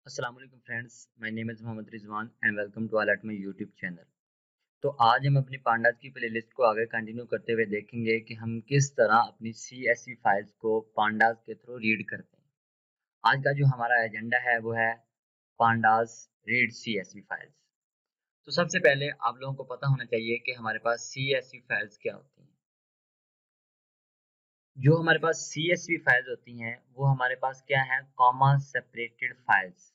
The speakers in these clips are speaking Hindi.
अस्सलाम वालेकुम friends, my name is Mohammad Rizwan and welcome to all at my YouTube channel. तो आज हम अपनी पांडास की प्लेलिस्ट को आगे कंटिन्यू करते हुए देखेंगे कि हम किस तरह अपनी CSV फाइल्स को पांडास के थ्रू रीड करते हैं। आज का जो हमारा एजेंडा है वो है पांडास रीड CSV फाइल्स। तो सबसे पहले आप लोगों को पता होना चाहिए कि हमारे पास CSV फाइल्स क्या होती हैं। जो हमारे पास CSV फाइल्स होती हैं वो हमारे पास क्या है, कॉमा सेपरेटेड फाइल्स।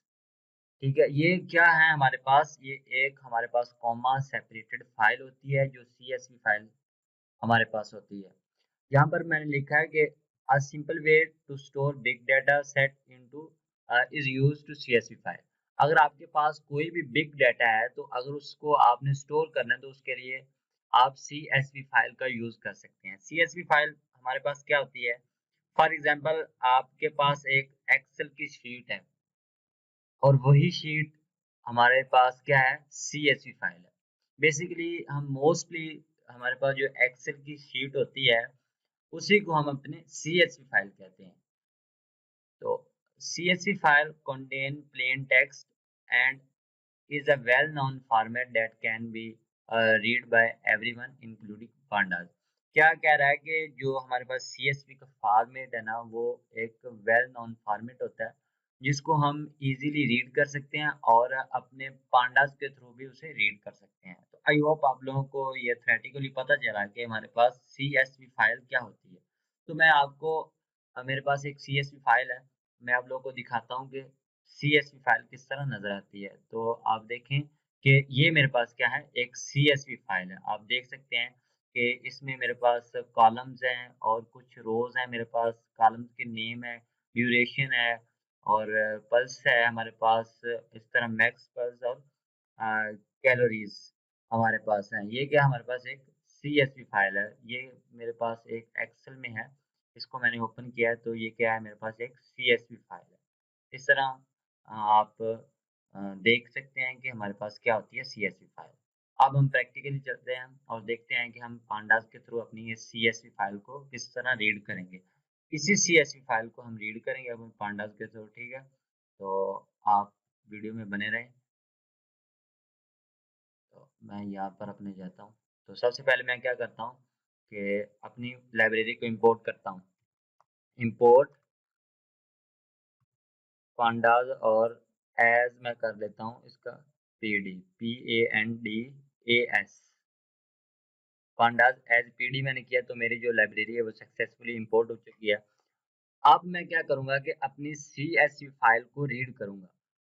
ठीक है, ये क्या है हमारे पास, ये एक हमारे पास कॉमा सेपरेटेड फाइल होती है जो CSV फाइल हमारे पास होती है। यहाँ पर मैंने लिखा है कि a simple way to store big data set into is used to CSV file. अगर आपके पास कोई भी बिग डाटा है तो अगर उसको आपने स्टोर करना है तो उसके लिए आप CSV फाइल का यूज कर सकते हैं। CSV फाइल हमारे पास क्या होती है, फॉर एग्जांपल आपके पास एक एक्सेल की शीट है और वही शीट हमारे पास क्या है, CSV फाइल है। बेसिकली हम मोस्टली हमारे पास जो एक्सेल की शीट होती है उसी को हम अपने CSV फाइल कहते हैं। तो CSV file contain plain text and is a well-known format that can be read by everyone including pandas। क्या कह रहा है कि जो हमारे पास CSV का फॉर्मेट है ना वो एक वेल नोन फॉर्मेट होता है जिसको हम इजीली रीड कर सकते हैं और अपने पांडास के थ्रू भी उसे रीड कर सकते हैं। तो आई होप आप लोगों को ये थ्योरेटिकली पता चला कि हमारे पास CSV फाइल क्या होती है। तो मैं आपको मेरे पास एक CSV फाइल है, मैं आप लोगों को दिखाता हूँ कि CSV फाइल किस तरह नज़र आती है। तो आप देखें कि ये मेरे पास क्या है, एक CSV फाइल है। आप देख सकते हैं कि इसमें मेरे पास कॉलम्स हैं और कुछ रोज़ हैं, मेरे पास कॉलम्स के नेम है, ड्यूरेशन है और पल्स है हमारे पास, इस तरह मैक्स पल्स और कैलोरीज़ हमारे पास हैं। ये क्या हमारे पास एक CSV फाइल है, ये मेरे पास एक एक्सेल में है। इसको मैंने ओपन किया है तो ये क्या है, मेरे पास एक CSV फाइल है। इस तरह आप देख सकते हैं कि हमारे पास क्या होती है CSV फाइल। अब हम प्रैक्टिकली चलते हैं और देखते हैं कि हम पांडास के थ्रू अपनी ये CSV फाइल को किस तरह रीड करेंगे। इसी CSV फाइल को हम रीड करेंगे अपने पांडास के थ्रू, ठीक है? तो आप वीडियो में बने रहें। तो मैं यहाँ पर अपने जाता हूँ। तो सबसे पहले मैं क्या करता हूँ कि अपनी लाइब्रेरी को इंपोर्ट करता हूँ। इंपोर्ट पांडास और एज मैं कर लेता हूँ इसका PD, PANDAS। Pandas as PD मैंने किया तो मेरी जो लाइब्रेरी है वो सक्सेसफुली इंपोर्ट हो चुकी है। अब मैं क्या करूँगा कि अपनी CSV फाइल को रीड करूँगा।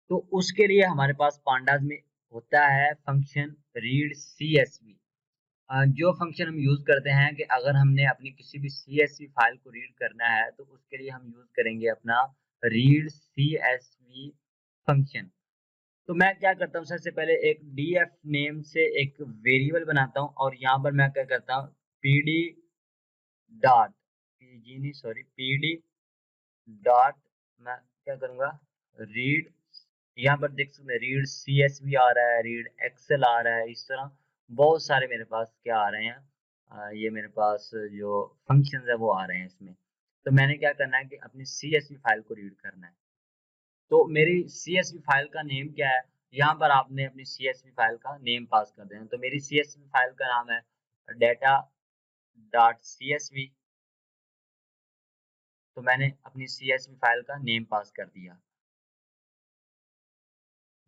तो उसके लिए हमारे पास पांडास में होता है फंक्शन रीड CSV। जो फंक्शन हम यूज़ करते हैं कि अगर हमने अपनी किसी भी CSV फाइल को रीड करना है तो उसके लिए हम यूज़ करेंगे अपना रीड CSV फंक्शन। तो मैं क्या करता हूँ, सबसे पहले एक df नेम से एक वेरिएबल बनाता हूँ और यहाँ पर मैं क्या करता हूँ, pd डॉट pg नहीं सॉरी pd डॉट मैं क्या करूँगा, रीड। यहाँ पर देख सकते हैं रीड CSV आ रहा है, रीड एक्सेल आ रहा है, इस तरह बहुत सारे मेरे पास क्या आ रहे हैं, ये मेरे पास जो फंक्शंस है वो आ रहे हैं इसमें। तो मैंने क्या करना है कि अपनी CSV फाइल को रीड करना है। तो मेरी CSV फाइल का नेम क्या है, यहाँ पर आपने अपनी CSV फाइल का नेम पास कर देना। तो मेरी CSV फाइल का नाम है डेटा डॉट CSV। तो मैंने अपनी CSV फाइल का नेम पास कर दिया।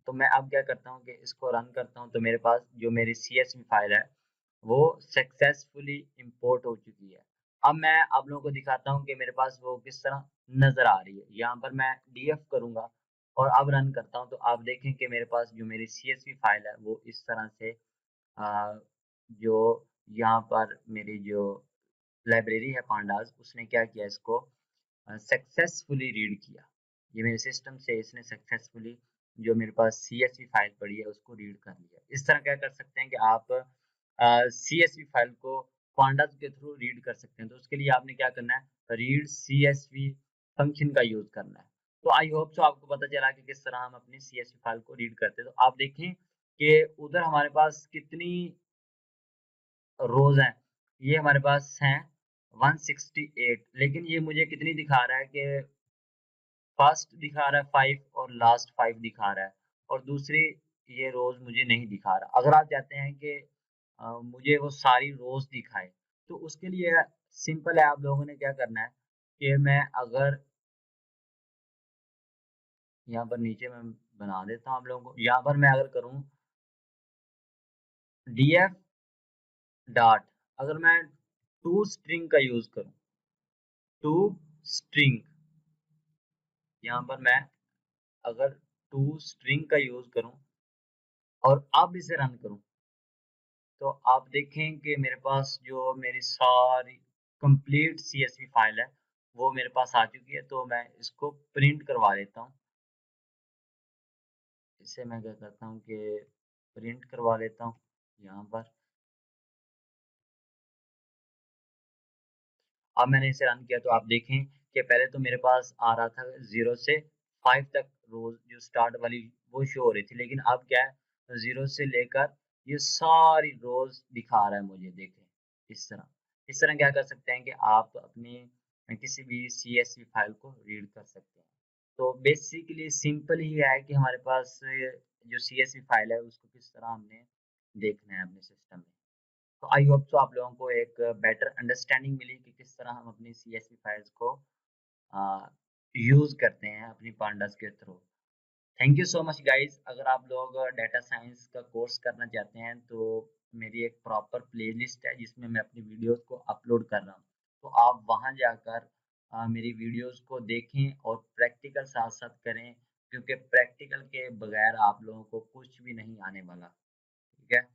तो मैं अब क्या करता हूँ कि इसको रन करता हूँ तो मेरे पास जो मेरी CSV फाइल है वो सक्सेसफुली इंपोर्ट हो चुकी है। अब मैं आप लोगों को दिखाता हूँ कि मेरे पास वो किस तरह नज़र आ रही है। यहाँ पर मैं DF करूँगा और अब रन करता हूँ तो आप देखें कि मेरे पास जो मेरी CSV फाइल है वो इस तरह से जो यहाँ पर मेरी जो लाइब्रेरी है पांडास उसने क्या किया, इसको सक्सेसफुली रीड किया। ये मेरे सिस्टम से इसने सक्सेसफुली जो मेरे पास CSV फाइल पड़ी है उसको रीड कर लिया। इस तरह क्या कर सकते हैं कि आप CSV फाइल को पांडास के थ्रू रीड कर सकते हैं। तो उसके लिए आपने क्या करना है, रीड CSV फंक्शन का यूज करना है। तो आई होप सो आपको पता चला कि किस तरह हम अपनी CSV फाइल को रीड करते हैं। तो आप देखें कि उधर हमारे पास कितनी रोज हैं, ये हमारे पास हैं 168, लेकिन ये मुझे कितनी दिखा रहा है कि फर्स्ट दिखा रहा है 5 और लास्ट 5 दिखा रहा है, और दूसरी ये रोज मुझे नहीं दिखा रहा। अगर आप चाहते हैं कि मुझे वो सारी रोज दिखाए, तो उसके लिए सिंपल है, आप लोगों ने क्या करना है कि मैं अगर यहाँ पर नीचे मैं बना देता हूँ आप लोगों को, यहाँ पर मैं अगर करूँ df डॉट, अगर मैं टू स्ट्रिंग का यूज करूँ, टू स्ट्रिंग, यहाँ पर मैं अगर टू स्ट्रिंग का यूज करूँ और अब इसे रन करूँ, तो आप देखें कि मेरे पास जो मेरी सारी कंप्लीट CSV फाइल है वो मेरे पास आ चुकी है। तो मैं इसको प्रिंट करवा लेता हूँ। इसे मैं क्या करता हूँ कि प्रिंट करवा लेता हूँ यहाँ पर। अब मैंने इसे रन किया तो आप देखें कि पहले तो मेरे पास आ रहा था 0 से 5 तक रोज, जो स्टार्ट वाली वो शो हो रही थी, लेकिन अब क्या है 0 से लेकर ये सारी रोज दिखा रहा है मुझे। देखें इस तरह क्या कर सकते हैं कि आप अपनी किसी भी CSV फाइल को रीड कर सकते हैं। तो बेसिकली सिंपल ही है कि हमारे पास जो CSV फाइल है उसको किस तरह हमने देखना है अपने सिस्टम में। तो आई होप सो आप लोगों को एक बेटर अंडरस्टैंडिंग मिली कि किस तरह हम अपनी CSV फाइल्स को यूज़ करते हैं अपनी पांडास के through. Thank you so much guys. अगर आप लोग डेटा साइंस का कोर्स करना चाहते हैं तो मेरी एक प्रॉपर प्लेलिस्ट है जिसमें मैं अपनी वीडियोस को अपलोड कर रहा हूँ। तो आप वहाँ जाकर मेरी वीडियोस को देखें और प्रैक्टिकल साथ साथ करें, क्योंकि प्रैक्टिकल के बगैर आप लोगों को कुछ भी नहीं आने वाला। ठीक है?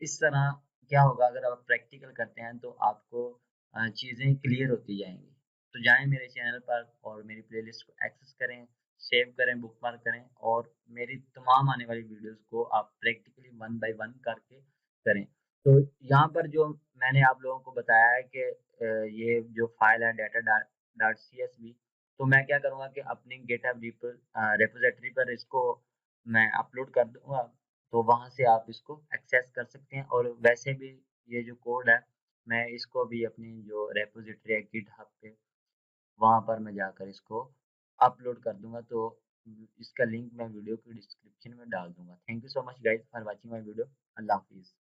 इस तरह क्या होगा, अगर आप प्रैक्टिकल करते हैं तो आपको चीज़ें क्लियर होती जाएँगी। तो जाएँ मेरे चैनल पर और मेरी प्लेलिस्ट को एक्सेस करें, सेव करें, बुकमार्क करें और मेरी तमाम आने वाली वीडियोज़ को आप प्रैक्टिकली वन बाय वन करके करें। तो यहाँ पर जो मैंने आप लोगों को बताया है कि ये जो फ़ाइल है डाटा डॉट डॉट CSV, तो मैं क्या करूँगा कि अपनी गिटहब रिपॉज़िटरी पर इसको मैं अपलोड कर दूँगा। तो वहाँ से आप इसको एक्सेस कर सकते हैं, और वैसे भी ये जो कोड है मैं इसको भी अपनी जो रेपॉजिटरी है गिटहब पे, वहाँ पर मैं जाकर इसको अपलोड कर दूँगा। तो इसका लिंक मैं वीडियो की डिस्क्रिप्शन में डाल दूँगा। Thank you so much guys for watching my video. अल्लाह हाफ़िज़।